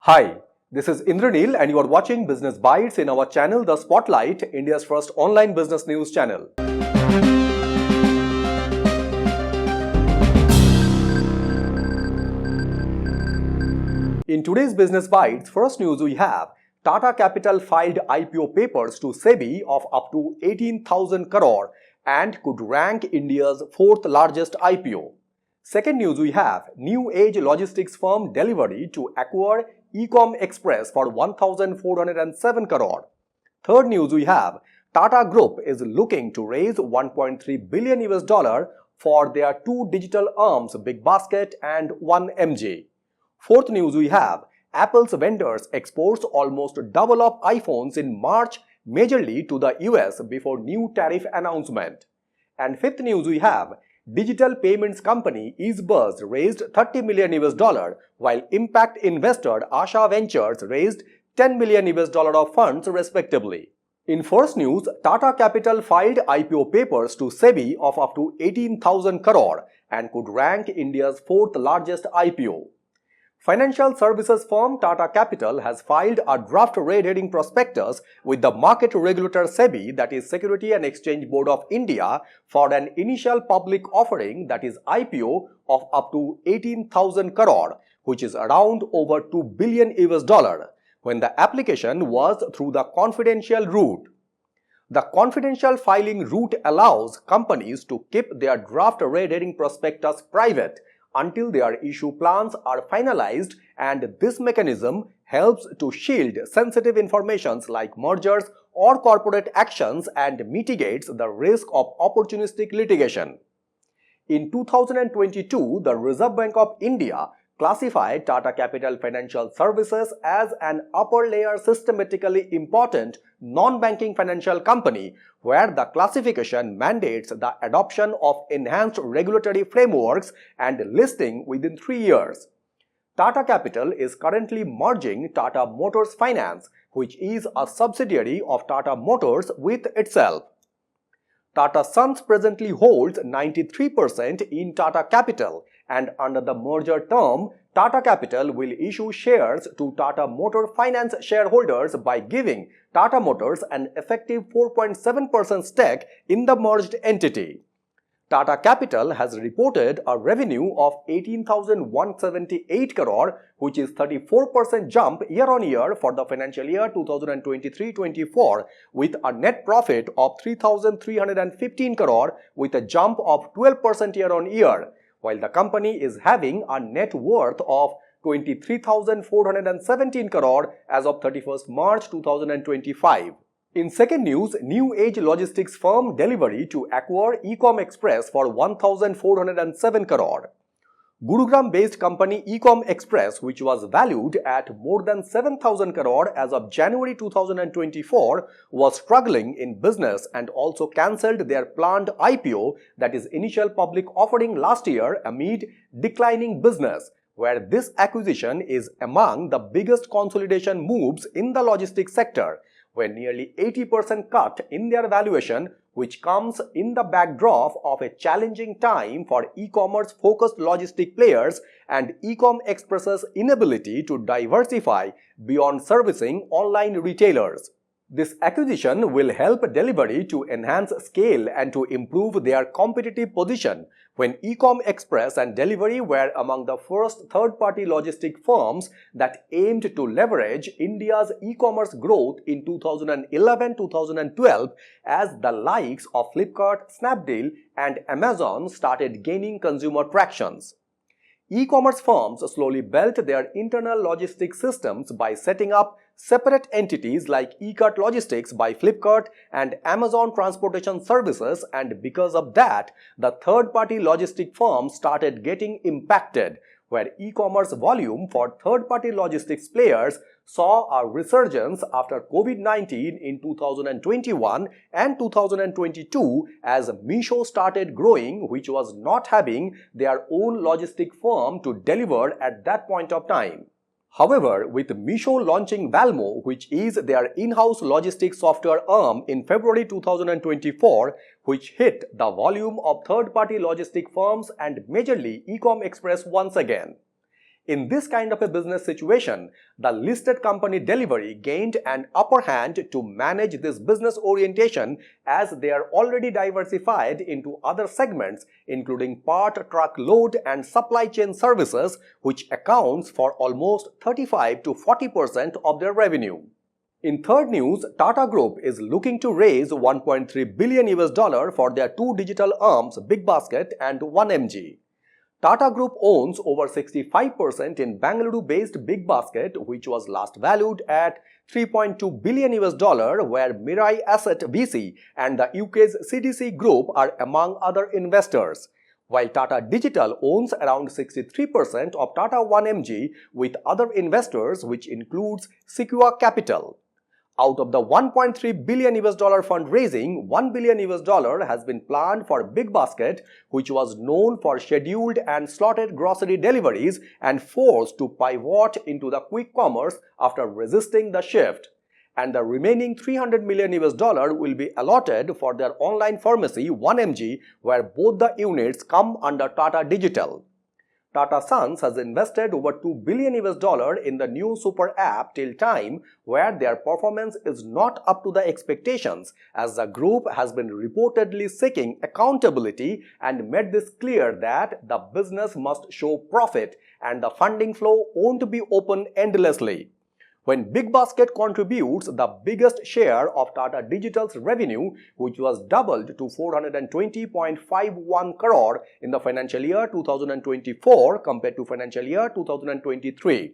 Hi, this is Indranil and you are watching Business Bites in our channel The Spotlight, India's first online business news channel. In today's Business Bites, first news we have Tata Capital filed IPO papers to SEBI of up to 18,000 crore and could rank India's fourth largest IPO. Second news we have new age logistics firm Delivery to acquire Ecom Express for 1,407 crore. Third news we have Tata Group is looking to raise 1.3 billion US dollar for their two digital arms Big Basket and 1MG. Fourth news we have Apple's vendors exports almost double of iPhones in March majorly to the US before new tariff announcement. And fifth news we have digital payments company EaseBuzz raised 30 million US dollar while impact investor Asha Ventures raised 10 million US dollar of funds respectively. In first news, Tata Capital filed IPO papers to SEBI of up to 18,000 crore and could rank India's fourth largest IPO. Financial services firm Tata Capital has filed a draft red herring prospectus with the market regulator SEBI, that is Security and Exchange Board of India, for an initial public offering, that is IPO, of up to 18,000 crore, which is around over 2 billion US dollar, when the application was through the confidential route. The confidential filing route allows companies to keep their draft red herring prospectus private until their issue plans are finalized, and this mechanism helps to shield sensitive information like mergers or corporate actions and mitigates the risk of opportunistic litigation. In 2022, the Reserve Bank of India classified Tata Capital Financial Services as an upper layer systematically important non-banking financial company, where the classification mandates the adoption of enhanced regulatory frameworks and listing within 3 years. Tata Capital is currently merging Tata Motors Finance, which is a subsidiary of Tata Motors, with itself. Tata Sons presently holds 93% in Tata Capital, and under the merger term, Tata Capital will issue shares to Tata Motor Finance shareholders by giving Tata Motors an effective 4.7% stake in the merged entity. Tata Capital has reported a revenue of 18,178 crore, which is 34% jump year-on-year for the financial year 2023-24, with a net profit of 3,315 crore with a jump of 12% year-on-year, while the company is having a net worth of 23,417 crore as of 31st March 2025. In second news, new age logistics firm Delivery to acquire Ecom Express for 1,407 crore. Gurugram-based company Ecom Express, which was valued at more than 7,000 crore as of January 2024, was struggling in business and also cancelled their planned IPO, that is initial public offering, last year amid declining business, where this acquisition is among the biggest consolidation moves in the logistics sector, where nearly 80% cut in their valuation, which comes in the backdrop of a challenging time for e-commerce focused logistic players and Ecom Express's inability to diversify beyond servicing online retailers. This acquisition will help Delivery to enhance scale and to improve their competitive position, when Ecom Express and Delivery were among the first third-party logistic firms that aimed to leverage India's e-commerce growth in 2011-2012 as the likes of Flipkart, Snapdeal and Amazon started gaining consumer tractions. E-commerce firms slowly built their internal logistics systems by setting up separate entities like eCart Logistics by Flipkart and Amazon Transportation Services, and because of that, the third-party logistic firms started getting impacted, where e-commerce volume for third-party logistics players saw a resurgence after COVID-19 in 2021 and 2022 as Meesho started growing, which was not having their own logistic firm to deliver at that point of time. However, with Meesho launching Valmo, which is their in-house logistics software arm, in February 2024, which hit the volume of third-party logistic firms and majorly Ecom Express once again. In this kind of a business situation, the listed company Delivery gained an upper hand to manage this business orientation as they are already diversified into other segments including part truck load and supply chain services, which accounts for almost 35 to 40% of their revenue. In third news, Tata Group is looking to raise $1.3 billion for their two digital arms BigBasket and 1mg. Tata Group owns over 65% in Bangalore-based BigBasket, which was last valued at $3.2 billion, where Mirai Asset VC and the UK's CDC Group are among other investors, while Tata Digital owns around 63% of Tata 1mg with other investors, which includes Secure Capital. Out of the $1.3 billion fundraising, $1 billion has been planned for BigBasket, which was known for scheduled and slotted grocery deliveries and forced to pivot into the quick commerce after resisting the shift. And the remaining $300 million will be allotted for their online pharmacy 1mg, where both the units come under Tata Digital. Tata Sons has invested over $2 billion in the new super app Till Time, where their performance is not up to the expectations, as the group has been reportedly seeking accountability and made this clear that the business must show profit and the funding flow won't be open endlessly. When BigBasket contributes the biggest share of Tata Digital's revenue, which was doubled to 420.51 crore in the financial year 2024 compared to financial year 2023.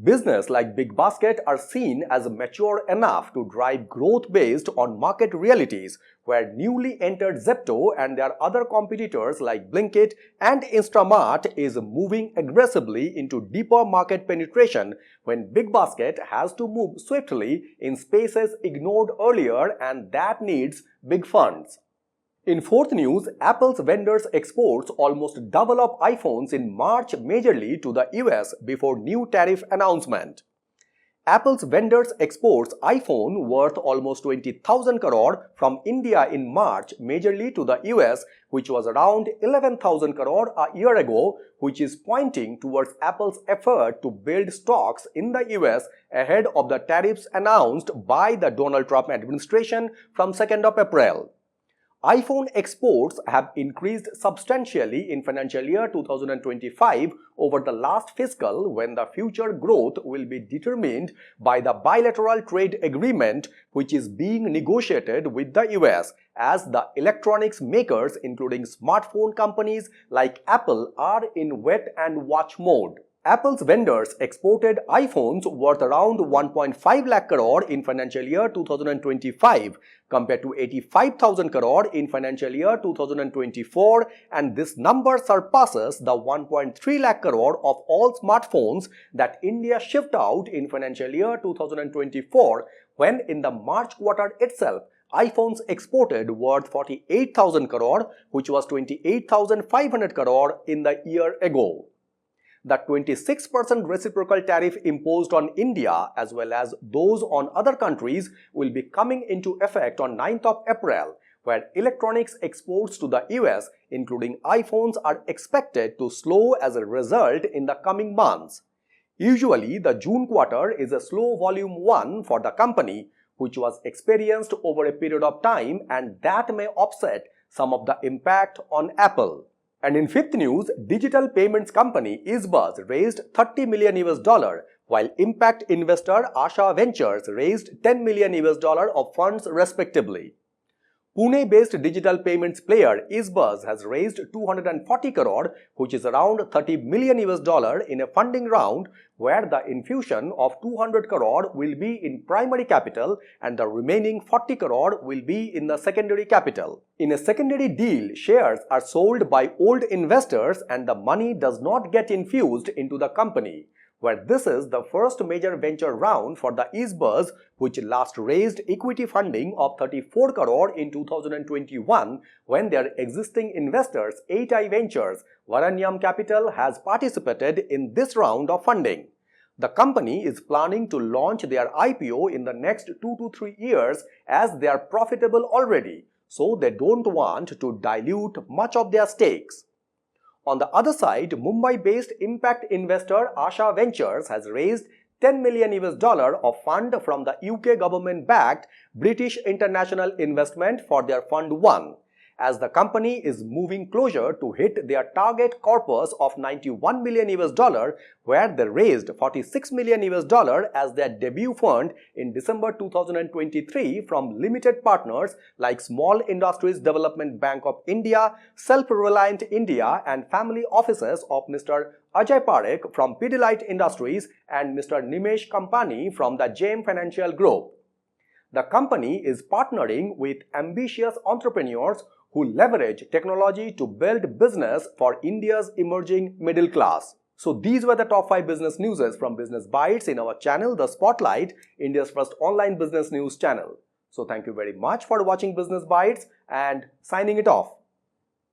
Business like BigBasket are seen as mature enough to drive growth based on market realities, where newly entered Zepto and their other competitors like Blinkit and Instamart is moving aggressively into deeper market penetration, when BigBasket has to move swiftly in spaces ignored earlier, and that needs big funds. In fourth news, Apple's vendors' exports almost double of iPhones in March majorly to the US before new tariff announcement. Apple's vendors' exports iPhone worth almost 20,000 crore from India in March majorly to the US, which was around 11,000 crore a year ago, which is pointing towards Apple's effort to build stocks in the US ahead of the tariffs announced by the Donald Trump administration from 2nd of April. iPhone exports have increased substantially in financial year 2025 over the last fiscal, when the future growth will be determined by the bilateral trade agreement which is being negotiated with the US, as the electronics makers including smartphone companies like Apple are in wait and watch mode. Apple's vendors exported iPhones worth around 1.5 lakh crore in financial year 2025 compared to 85,000 crore in financial year 2024, and this number surpasses the 1.3 lakh crore of all smartphones that India shipped out in financial year 2024, when in the March quarter itself iPhones exported worth 48,000 crore, which was 28,500 crore in the year ago. The 26% reciprocal tariff imposed on India as well as those on other countries will be coming into effect on 9th of April, where electronics exports to the US, including iPhones, are expected to slow as a result in the coming months. Usually, the June quarter is a slow volume one for the company, which was experienced over a period of time, and that may offset some of the impact on Apple. And in fifth news, digital payments company Easebuzz raised $30 million, while impact investor Asha Ventures raised $10 million of funds respectively. Pune-based digital payments player Easebuzz has raised 240 crore, which is around $30 million in a funding round, where the infusion of 200 crore will be in primary capital and the remaining 40 crore will be in the secondary capital. In a secondary deal, shares are sold by old investors and the money does not get infused into the company, where this is the first major venture round for the Easebuzz, which last raised equity funding of 34 crore in 2021, when their existing investors 8i Ventures, Varanyam Capital, has participated in this round of funding. The company is planning to launch their IPO in the next 2 to 3 years, as they are profitable already, so they don't want to dilute much of their stakes. On the other side, Mumbai-based impact investor Asha Ventures has raised $10 million of fund from the UK government-backed British International Investment for their Fund 1, as the company is moving closer to hit their target corpus of $91 million, where they raised $46 million as their debut fund in December 2023 from limited partners like Small Industries Development Bank of India, Self-Reliant India, and family offices of Mr. Ajay Parekh from Pidilite Industries and Mr. Nimesh Kampani from the JM Financial Group. The company is partnering with ambitious entrepreneurs who leverage technology to build business for India's emerging middle class. So these were the top 5 business newses from Business Bytes in our channel, The Spotlight, India's first online business news channel. So thank you very much for watching Business Bytes and signing it off.